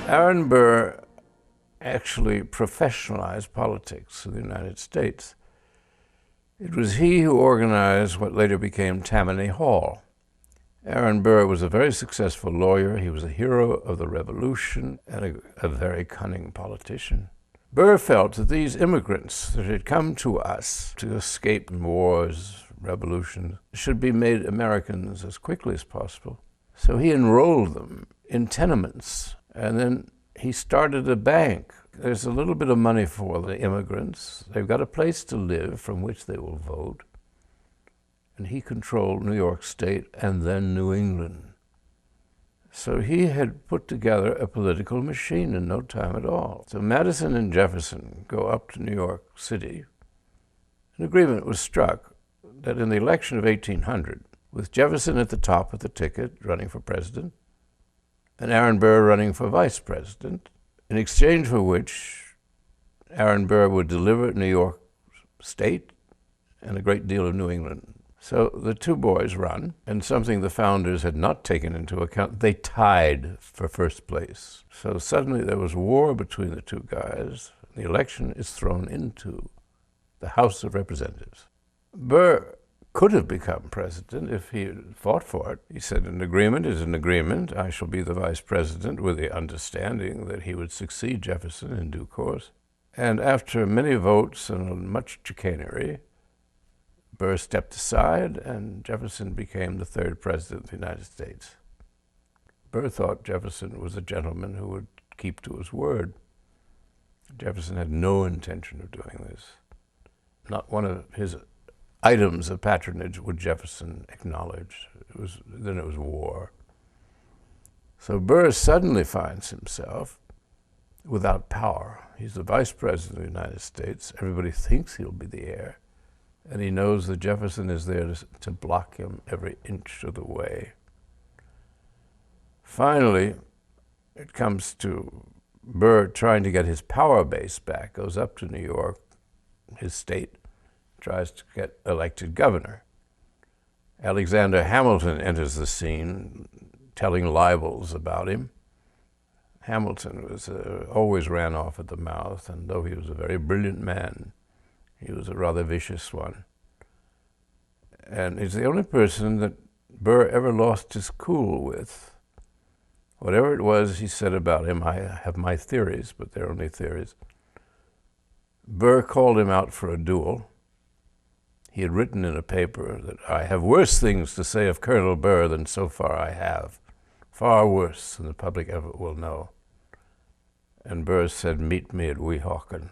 Aaron Burr actually professionalized politics in the United States. It was he who organized what later became Tammany Hall. Aaron Burr was a very successful lawyer. He was a hero of the Revolution and a very cunning politician. Burr felt that these immigrants that had come to us to escape wars, revolutions, should be made Americans as quickly as possible. So he enrolled them in tenements, and then he started a bank. There's a little bit of money for the immigrants. They've got a place to live from which they will vote. And he controlled New York State and then New England. So he had put together a political machine in no time at all. So Madison and Jefferson go up to New York City. An agreement was struck that in the election of 1800, with Jefferson at the top of the ticket running for president, and Aaron Burr running for vice president, in exchange for which Aaron Burr would deliver New York State and a great deal of New England. So the two boys run, and something the founders had not taken into account, they tied for first place. So suddenly there was war between the two guys. The election is thrown into the House of Representatives. Burr could have become president if he had fought for it. He said, an agreement is an agreement. I shall be the vice president, with the understanding that he would succeed Jefferson in due course. And after many votes and much chicanery, Burr stepped aside, and Jefferson became the third president of the United States. Burr thought Jefferson was a gentleman who would keep to his word. Jefferson had no intention of doing this. Not one of his items of patronage would Jefferson acknowledge. Then it was war. So Burr suddenly finds himself without power. He's the vice president of the United States. Everybody thinks he'll be the heir. And he knows that Jefferson is there to block him every inch of the way. Finally, it comes to Burr trying to get his power base back, goes up to New York, his state, tries to get elected governor. Alexander Hamilton enters the scene, telling libels about him. Hamilton was always ran off at the mouth, and though he was a very brilliant man, he was a rather vicious one. And he's the only person that Burr ever lost his cool with. Whatever it was he said about him, I have my theories, but they're only theories. Burr called him out for a duel. He had written in a paper that I have worse things to say of Colonel Burr than so far I have, far worse than the public ever will know. And Burr said, meet me at Weehawken.